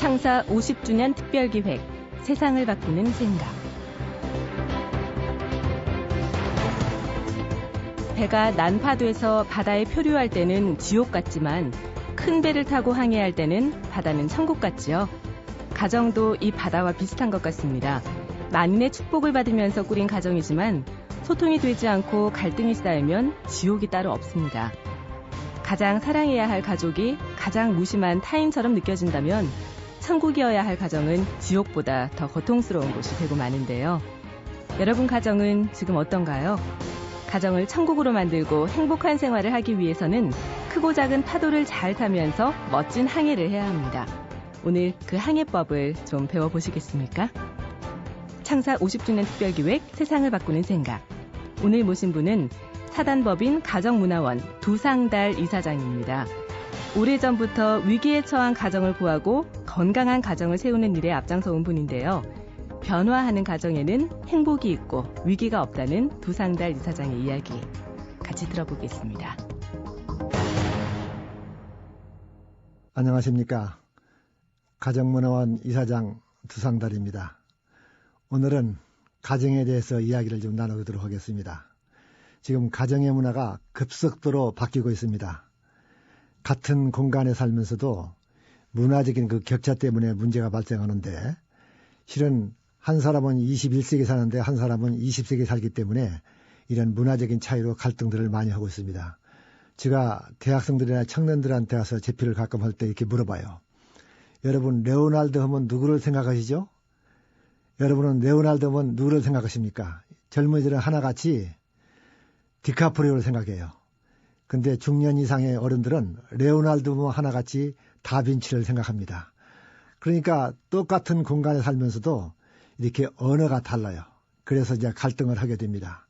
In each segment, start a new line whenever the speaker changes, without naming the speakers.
창사 50주년 특별기획 세상을 바꾸는 생각. 배가 난파돼서 바다에 표류할 때는 지옥 같지만 큰 배를 타고 항해할 때는 바다는 천국 같지요. 가정도 이 바다와 비슷한 것 같습니다. 만인의 축복을 받으면서 꾸린 가정이지만 소통이 되지 않고 갈등이 쌓이면 지옥이 따로 없습니다. 가장 사랑해야 할 가족이 가장 무심한 타인처럼 느껴진다면 천국이어야 할 가정은 지옥보다 더 고통스러운 곳이 되고 마는데요. 여러분 가정은 지금 어떤가요? 가정을 천국으로 만들고 행복한 생활을 하기 위해서는 크고 작은 파도를 잘 타면서 멋진 항해를 해야 합니다. 오늘 그 항해법을 좀 배워보시겠습니까? 창사 50주년 특별기획 세상을 바꾸는 생각. 오늘 모신 분은 사단법인 가정문화원 두상달 이사장입니다. 오래전부터 위기에 처한 가정을 구하고 건강한 가정을 세우는 일에 앞장서온 분인데요. 변화하는 가정에는 행복이 있고 위기가 없다는 두상달 이사장의 이야기 같이 들어보겠습니다.
안녕하십니까. 가정문화원 이사장 두상달입니다. 오늘은 가정에 대해서 이야기를 좀 나누도록 하겠습니다. 지금 가정의 문화가 급속도로 바뀌고 있습니다. 같은 공간에 살면서도 문화적인 그 격차 때문에 문제가 발생하는데 실은 한 사람은 21세기 사는데 한 사람은 20세기 살기 때문에 이런 문화적인 차이로 갈등들을 많이 하고 있습니다. 제가 대학생들이나 청년들한테 가서 제피를 가끔 할 때 이렇게 물어봐요. 여러분 레오날드 하면 누구를 생각하시죠? 여러분은 레오날드 하면 누구를 생각하십니까? 젊은이들은 하나같이 디카프리오를 생각해요. 근데 중년 이상의 어른들은 레오날드 하면 하나같이 다빈치를 생각합니다. 그러니까 똑같은 공간에 살면서도 이렇게 언어가 달라요. 그래서 이제 갈등을 하게 됩니다.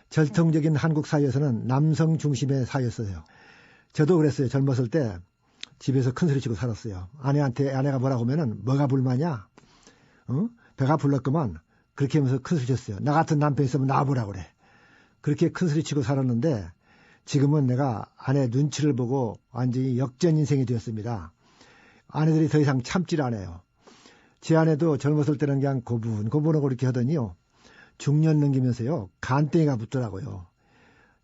전통적인 한국 사회에서는 남성 중심의 사회였어요. 저도 그랬어요. 젊었을 때 집에서 큰소리 치고 살았어요. 아내가 뭐라고 하면은 뭐가 불만이야? 배가 불렀구만. 그렇게 하면서 큰소리 쳤어요. 나 같은 남편 있으면 놔보라고 그래. 그렇게 큰소리 치고 살았는데 지금은 내가 아내 눈치를 보고 완전히 역전 인생이 되었습니다. 아내들이 더 이상 참질 않아요. 제 아내도 젊었을 때는 그냥 고분고분하고 이렇게 하더니요. 중년 넘기면서요. 간땡이가 붙더라고요.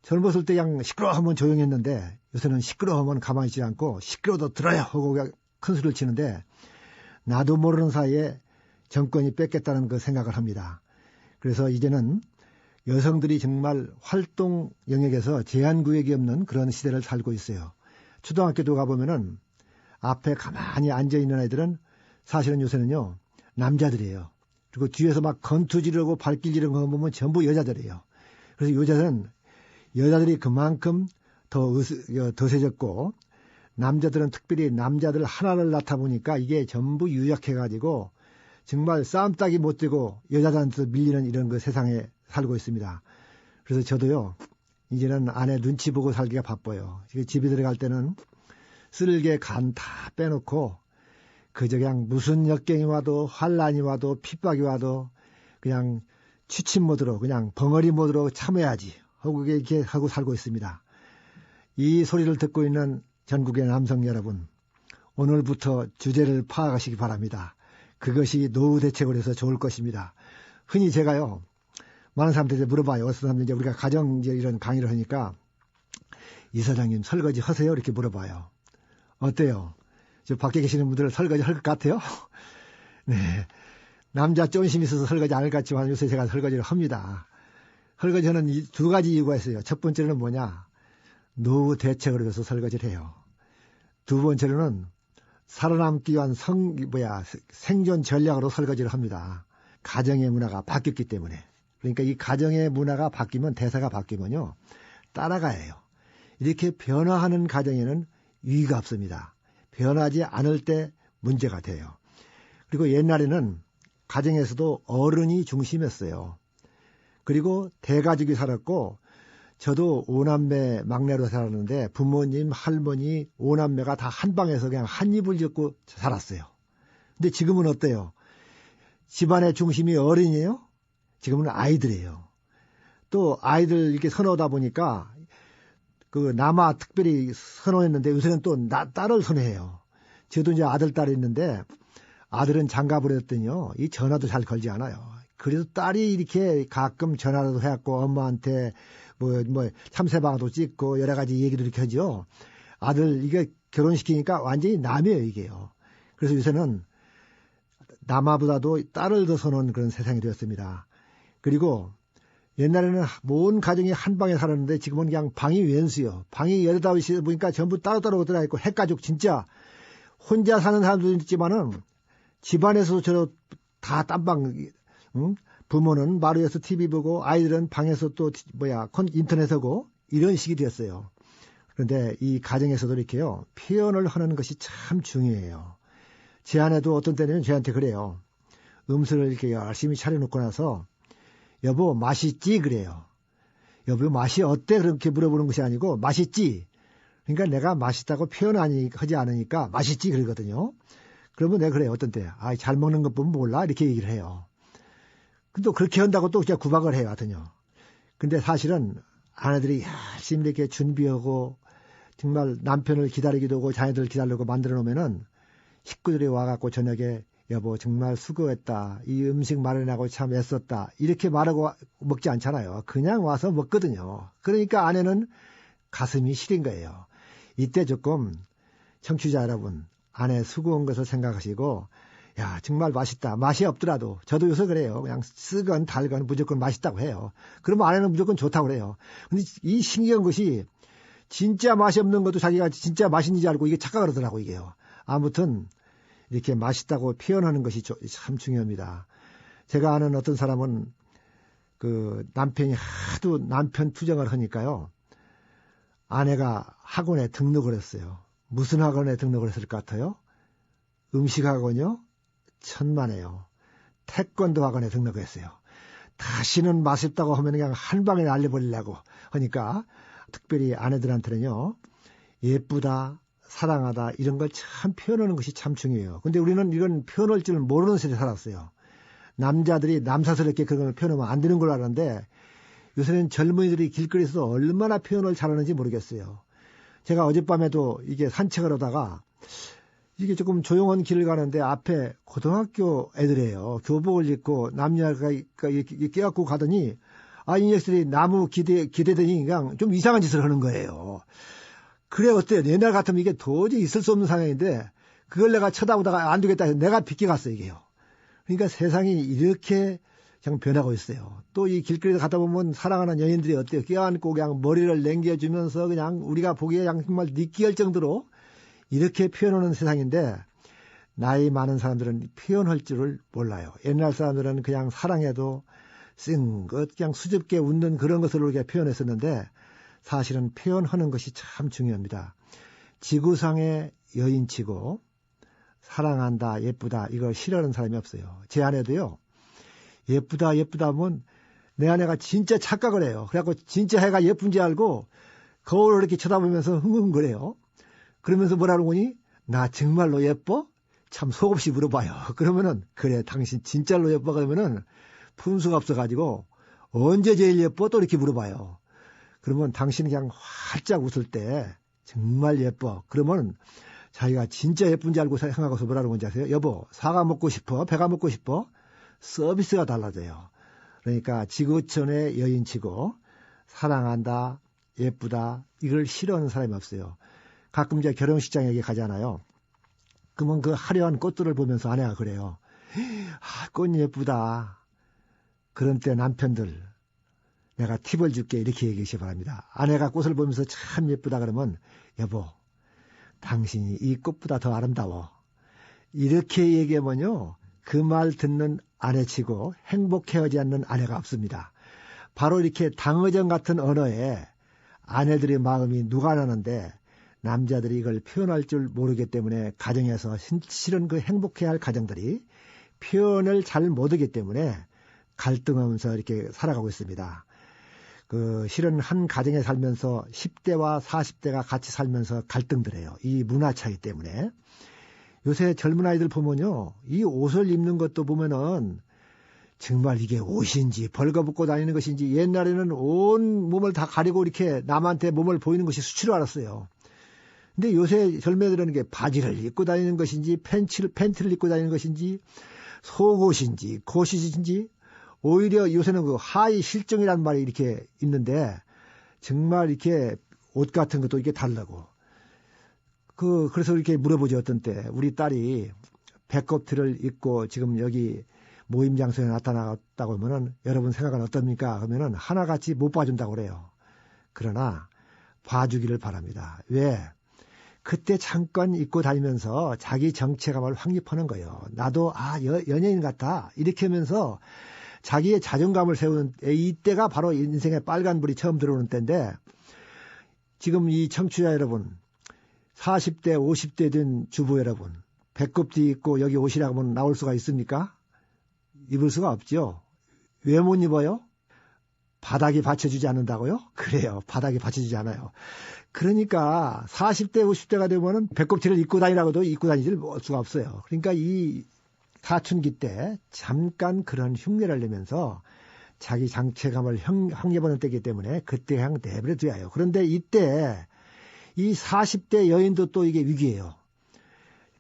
젊었을 때 그냥 시끄러워하면 조용했는데 요새는 시끄러워하면 가만히 있지 않고 시끄러워도 들어야 하고 그냥 큰 소리를 치는데 나도 모르는 사이에 정권이 뺏겠다는 그 생각을 합니다. 그래서 이제는 여성들이 정말 활동 영역에서 제한 구역이 없는 그런 시대를 살고 있어요. 초등학교도 가보면은 앞에 가만히 앉아있는 아이들은 사실은 요새는요, 남자들이에요. 그리고 뒤에서 막 건투지르고 발길 지르는 거 보면 전부 여자들이에요. 그래서 여자들이 그만큼 더 세졌고, 남자들은 특별히 남자들 하나를 낳다 보니까 이게 전부 유약해가지고 정말 싸움 따기 못 되고 여자들한테 밀리는 이런 그 세상에 살고 있습니다. 그래서 저도요, 이제는 아내 눈치 보고 살기가 바빠요. 집에 들어갈 때는 쓸개 간 다 빼놓고 그저 그냥 무슨 역경이 와도 환란이 와도 핍박이 와도 그냥 취침 모드로 그냥 벙어리 모드로 참아야지 하고 이렇게 하고 살고 있습니다. 이 소리를 듣고 있는 전국의 남성 여러분, 오늘부터 주제를 파악하시기 바랍니다. 그것이 노후 대책을 해서 좋을 것입니다. 흔히 제가요, 많은 사람들이 물어봐요. 어떤 사람들이 이제 우리가 가정 이런 강의를 하니까 이사장님 설거지 하세요? 이렇게 물어봐요. 어때요? 저 밖에 계시는 분들은 설거지 할 것 같아요? 네. 남자 쫀심이 있어서 설거지 안 할 것 같지만 요새 제가 설거지를 합니다. 설거지는 두 가지 이유가 있어요. 첫 번째는 뭐냐? 노후 대책을 위해서 설거지를 해요. 두 번째로는 살아남기 위한 생존 전략으로 설거지를 합니다. 가정의 문화가 바뀌었기 때문에. 그러니까 이 가정의 문화가 바뀌면 대사가 바뀌면요. 따라가야 해요. 이렇게 변화하는 가정에는 위기가 없습니다. 변하지 않을 때 문제가 돼요. 그리고 옛날에는 가정에서도 어른이 중심이었어요. 그리고 대가족이 살았고 저도 5남매 막내로 살았는데 부모님, 할머니, 5남매가 다 한 방에서 그냥 한 입을 젓고 살았어요. 근데 지금은 어때요? 집안의 중심이 어른이에요? 지금은 아이들이에요. 또 아이들 이렇게 선호하다 보니까 그 남아 특별히 선호했는데 요새는 또 딸을 선호해요. 저도 이제 아들, 딸이 있는데 아들은 장가버렸더니요, 이 전화도 잘 걸지 않아요. 그래도 딸이 이렇게 가끔 전화라도 해갖고 엄마한테 참새방아도 찍고 여러 가지 얘기도 이렇게 하죠. 아들 이게 결혼시키니까 완전히 남이에요, 이게요. 그래서 요새는 남아보다도 딸을 더 선호하는 그런 세상이 되었습니다. 그리고 옛날에는 온 가정이 한 방에 살았는데 지금은 그냥 방이 웬수요. 방이 15이 보니까 전부 따로따로 들어가 있고 핵가족 진짜 혼자 사는 사람도 있지만은 집안에서 저도 다 딴방, 응? 부모는 마루에서 TV 보고 아이들은 방에서 또 인터넷 하고 이런 식이 되었어요. 그런데 이 가정에서도 이렇게요. 표현을 하는 것이 참 중요해요. 제 아내도 어떤 때는 저한테 그래요. 음식을 이렇게 열심히 차려놓고 나서 여보 맛있지? 그래요. 여보 맛이 어때? 그렇게 물어보는 것이 아니고 맛있지? 그러니까 내가 맛있다고 표현하지 않으니까 맛있지? 그러거든요. 그러면 내가 그래요. 어떤 때 잘 먹는 것 보면 몰라? 이렇게 얘기를 해요. 근데 그렇게 한다고 또 그냥 구박을 해요. 하여튼요. 근데 사실은 아내들이 열심히 이렇게 준비하고 정말 남편을 기다리기도 하고 자녀들을 기다리고 만들어 놓으면은 식구들이 와갖고 저녁에 여보 정말 수고했다. 이 음식 마련하고 참 애썼다. 이렇게 말하고 먹지 않잖아요. 그냥 와서 먹거든요. 그러니까 아내는 가슴이 시린 거예요. 이때 조금 청취자 여러분 아내 수고한 것을 생각하시고 야 정말 맛있다. 맛이 없더라도 저도 요새 그래요. 그냥 쓰건 달건 무조건 맛있다고 해요. 그러면 아내는 무조건 좋다고 그래요. 근데 이 신기한 것이 진짜 맛이 없는 것도 자기가 진짜 맛있는지 알고 이게 착각을 하더라고 이게요. 아무튼 이렇게 맛있다고 표현하는 것이 참 중요합니다. 제가 아는 어떤 사람은 그 남편이 하도 남편 투정을 하니까요. 아내가 학원에 등록을 했어요. 무슨 학원에 등록을 했을 것 같아요? 음식학원이요? 천만에요. 태권도 학원에 등록했어요. 다시는 맛있다고 하면 그냥 한 방에 날려버리려고 하니까 특별히 아내들한테는요. 예쁘다. 사랑하다 이런 걸 참 표현하는 것이 참 중요해요. 근데 우리는 이런 표현할 줄 모르는 세대에 살았어요. 남자들이 남사스럽게 그런 걸 표현하면 안 되는 걸 알았는데 요새는 젊은이들이 길거리에서 얼마나 표현을 잘하는지 모르겠어요. 제가 어젯밤에도 이게 산책을 하다가 이게 조금 조용한 길을 가는데 앞에 고등학교 애들이에요. 교복을 입고 남녀가 껴갖고 가더니 이 녀석들이 나무 기대더니 그냥 좀 이상한 짓을 하는 거예요. 그래 어때요? 옛날 같으면 이게 도저히 있을 수 없는 상황인데 그걸 내가 쳐다보다가 안 되겠다 해서 내가 비껴갔어요 이게요. 그러니까 세상이 이렇게 그냥 변하고 있어요. 또 이 길거리에 가다 보면 사랑하는 연인들이 어때요? 껴안고 그냥 머리를 남겨주면서 그냥 우리가 보기에 그냥 정말 느끼할 정도로 이렇게 표현하는 세상인데 나이 많은 사람들은 표현할 줄을 몰라요. 옛날 사람들은 그냥 사랑해도 싱긋 그냥 수줍게 웃는 그런 것으로 이렇게 표현했었는데 사실은 표현하는 것이 참 중요합니다. 지구상의 여인치고 사랑한다, 예쁘다 이걸 싫어하는 사람이 없어요. 제 아내도요. 예쁘다 하면 내 아내가 진짜 착각을 해요. 그래갖고 진짜 해가 예쁜지 알고 거울을 이렇게 쳐다보면서 흥흥거려요. 그러면서 뭐라고 하니? 나 정말로 예뻐? 참 속없이 물어봐요. 그러면은 그래 당신 진짜로 예뻐? 그러면은 분수가 없어가지고 언제 제일 예뻐? 또 이렇게 물어봐요. 그러면 당신이 그냥 활짝 웃을 때 정말 예뻐. 그러면 자기가 진짜 예쁜지 알고 생각하고서 뭐라는 건지 아세요? 여보 사과 먹고 싶어? 배가 먹고 싶어? 서비스가 달라져요. 그러니까 지구촌의 여인치고 사랑한다, 예쁘다 이걸 싫어하는 사람이 없어요. 가끔 이제 결혼식장에 가잖아요. 그러면 그 화려한 꽃들을 보면서 아내가 그래요. 꽃 예쁘다. 그런 때 남편들 내가 팁을 줄게 이렇게 얘기하시기 바랍니다. 아내가 꽃을 보면서 참 예쁘다 그러면 여보 당신이 이 꽃보다 더 아름다워. 이렇게 얘기하면요. 그 말 듣는 아내치고 행복해하지 않는 아내가 없습니다. 바로 이렇게 당어정 같은 언어에 아내들의 마음이 녹아나는데 남자들이 이걸 표현할 줄 모르기 때문에 가정에서 실은 그 행복해야 할 가정들이 표현을 잘 못하기 때문에 갈등하면서 이렇게 살아가고 있습니다. 실은 한 가정에 살면서 10대와 40대가 같이 살면서 갈등들해요. 이 문화 차이 때문에. 요새 젊은 아이들 보면요. 이 옷을 입는 것도 보면은 정말 이게 옷인지 벌거벗고 다니는 것인지 옛날에는 온 몸을 다 가리고 이렇게 남한테 몸을 보이는 것이 수치로 알았어요. 근데 요새 젊은이들은 게 바지를 입고 다니는 것인지 팬티를 입고 다니는 것인지 속옷인지 고시인지 오히려 요새는 그 하의 실종이라는 말이 이렇게 있는데 정말 이렇게 옷 같은 것도 이렇게 달라고. 그래서 이렇게 물어보죠. 어떤 때 우리 딸이 배꼽티를 입고 지금 여기 모임 장소에 나타났다고 하면은 여러분 생각은 어떻습니까? 하면은 하나같이 못 봐준다고 그래요. 그러나 봐주기를 바랍니다. 왜? 그때 잠깐 입고 다니면서 자기 정체감을 확립하는 거예요. 나도 연예인 같아 이렇게 하면서 자기의 자존감을 세우는 이때가 바로 인생의 빨간불이 처음 들어오는 때인데 지금 이 청취자 여러분 40대 50대 된 주부 여러분 배꼽티 입고 여기 오시라고 하면 나올 수가 있습니까? 입을 수가 없죠. 왜 못 입어요? 바닥이 받쳐주지 않는다고요? 그래요. 바닥이 받쳐주지 않아요. 그러니까 40대 50대가 되면은 배꼽티를 입고 다니라고도 입고 다니질 수가 없어요. 그러니까 이 사춘기 때 잠깐 그런 흉내를 내면서 자기 장체감을 확립하는 때이기 때문에 그때 그냥 내버려 둬야 해요. 그런데 이때 이 40대 여인도 또 이게 위기예요.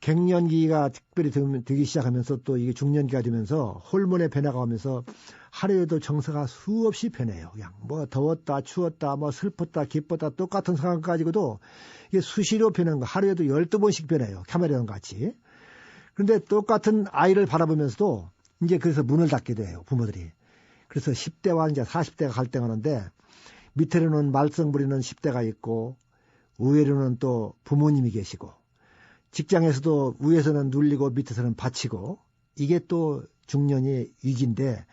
갱년기가 특별히 되기 시작하면서 또 이게 중년기가 되면서 호르몬의 변화가 오면서 하루에도 정서가 수없이 변해요. 그냥 뭐 더웠다, 추웠다, 뭐 슬펐다, 기뻤다 똑같은 상황 가지고도 이게 수시로 변하는 거 하루에도 12번씩 변해요. 카메라랑 같이. 그런데 똑같은 아이를 바라보면서도 이제 그래서 문을 닫게 돼요. 부모들이. 그래서 10대와 이제 40대가 갈등하는데 밑에로는 말썽 부리는 10대가 있고 위에로는 또 부모님이 계시고 직장에서도 위에서는 눌리고 밑에서는 바치고 이게 또 중년의 위기인데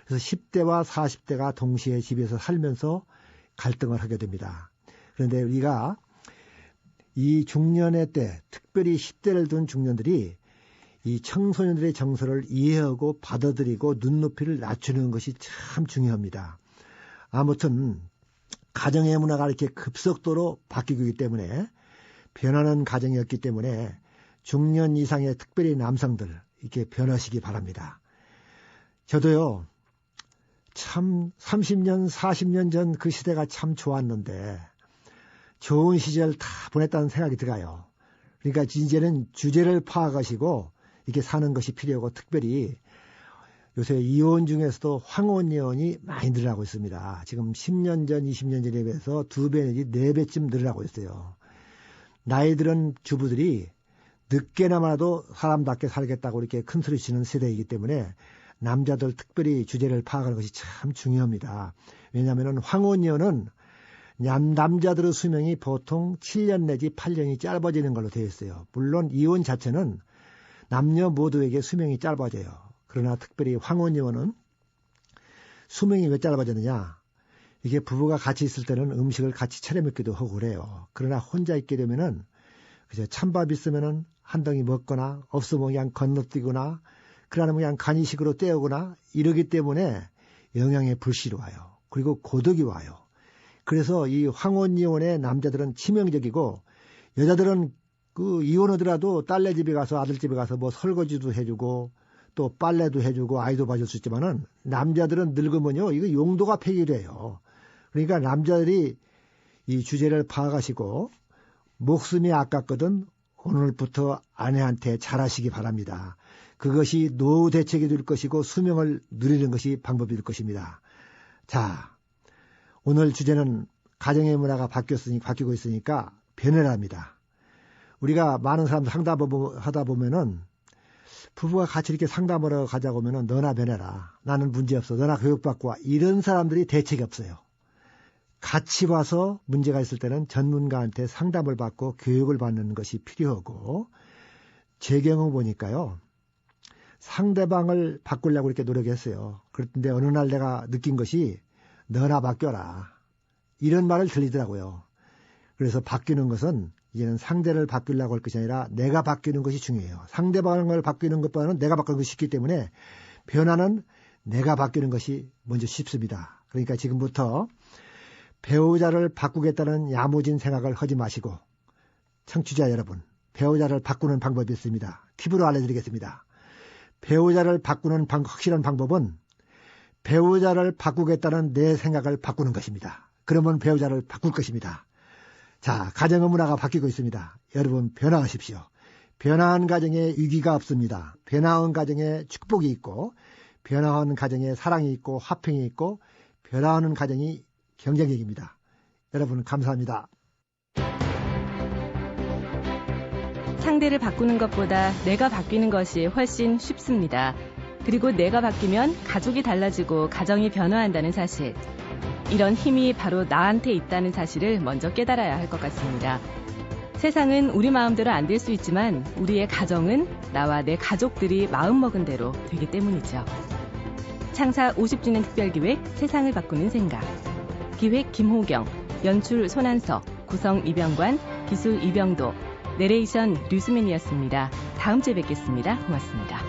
그래서 10대와 40대가 동시에 집에서 살면서 갈등을 하게 됩니다. 그런데 우리가 이 중년의 때 특별히 10대를 둔 중년들이 이 청소년들의 정서를 이해하고 받아들이고 눈높이를 낮추는 것이 참 중요합니다. 아무튼 가정의 문화가 이렇게 급속도로 바뀌고 있기 때문에 변하는 가정이었기 때문에 중년 이상의 특별히 남성들 이렇게 변하시기 바랍니다. 저도요 참 30년 40년 전 그 시대가 참 좋았는데 좋은 시절 다 보냈다는 생각이 들어요. 그러니까 이제는 주제를 파악하시고 이렇게 사는 것이 필요하고 특별히 요새 이혼 중에서도 황혼 이혼이 많이 늘어나고 있습니다. 지금 10년 전 20년 전에 비해서 2배 내지 4배쯤 늘어나고 있어요. 나이 들은 주부들이 늦게나마도 사람답게 살겠다고 이렇게 큰 소리 치는 세대이기 때문에 남자들 특별히 주제를 파악하는 것이 참 중요합니다. 왜냐하면 황혼이혼은 남자들의 수명이 보통 7년 내지 8년이 짧아지는 걸로 되어 있어요. 물론 이혼 자체는 남녀 모두에게 수명이 짧아져요. 그러나 특별히 황혼이혼은 수명이 왜 짧아졌느냐? 이게 부부가 같이 있을 때는 음식을 같이 차려 먹기도 하고 그래요. 그러나 혼자 있게 되면은 그저 찬밥 있으면은 한 덩이 먹거나 없으면 그냥 건너뛰거나 그러면 그냥 간이식으로 때우거나 이러기 때문에 영양에 불씨로 와요. 그리고 고독이 와요. 그래서 이 황혼이혼의 남자들은 치명적이고 여자들은 그 이혼하더라도 딸네 집에 가서 아들 집에 가서 뭐 설거지도 해주고 또 빨래도 해주고 아이도 봐줄 수 있지만은 남자들은 늙으면요 이거 용도가 폐기돼요. 그러니까 남자들이 이 주제를 파악하시고 목숨이 아깝거든 오늘부터 아내한테 잘하시기 바랍니다. 그것이 노후 대책이 될 것이고 수명을 누리는 것이 방법이 될 것입니다. 자, 오늘 주제는 가정의 문화가 바뀌고 있으니까 변해랍니다. 우리가 많은 사람 상담하다 보면은 부부가 같이 이렇게 상담을 하러 가자고 하면은 너나 변해라. 나는 문제없어. 너나 교육받고 와. 이런 사람들이 대책이 없어요. 같이 와서 문제가 있을 때는 전문가한테 상담을 받고 교육을 받는 것이 필요하고 제 경우 보니까요. 상대방을 바꾸려고 이렇게 노력했어요. 그런데 어느 날 내가 느낀 것이 너나 바뀌어라. 이런 말을 들리더라고요. 그래서 바뀌는 것은 이제는 상대를 바꾸려고 할 것이 아니라 내가 바뀌는 것이 중요해요. 상대방을 바뀌는 것보다는 내가 바뀌는 것이 쉽기 때문에 변화는 내가 바뀌는 것이 먼저 쉽습니다. 그러니까 지금부터 배우자를 바꾸겠다는 야무진 생각을 하지 마시고 청취자 여러분, 배우자를 바꾸는 방법이 있습니다. 팁으로 알려드리겠습니다. 배우자를 바꾸는 확실한 방법은 배우자를 바꾸겠다는 내 생각을 바꾸는 것입니다. 그러면 배우자를 바꿀 것입니다. 자, 가정의 문화가 바뀌고 있습니다. 여러분 변화하십시오. 변화한 가정에 위기가 없습니다. 변화한 가정에 축복이 있고, 변화한 가정에 사랑이 있고 화평이 있고, 변화하는 가정이 경쟁력입니다. 여러분 감사합니다.
상대를 바꾸는 것보다 내가 바뀌는 것이 훨씬 쉽습니다. 그리고 내가 바뀌면 가족이 달라지고 가정이 변화한다는 사실. 이런 힘이 바로 나한테 있다는 사실을 먼저 깨달아야 할 것 같습니다. 세상은 우리 마음대로 안 될 수 있지만 우리의 가정은 나와 내 가족들이 마음먹은 대로 되기 때문이죠. 창사 50주년 특별기획 세상을 바꾸는 생각. 기획 김호경, 연출 손한석, 구성 이병관, 기술 이병도, 내레이션 류수민이었습니다. 다음 주에 뵙겠습니다. 고맙습니다.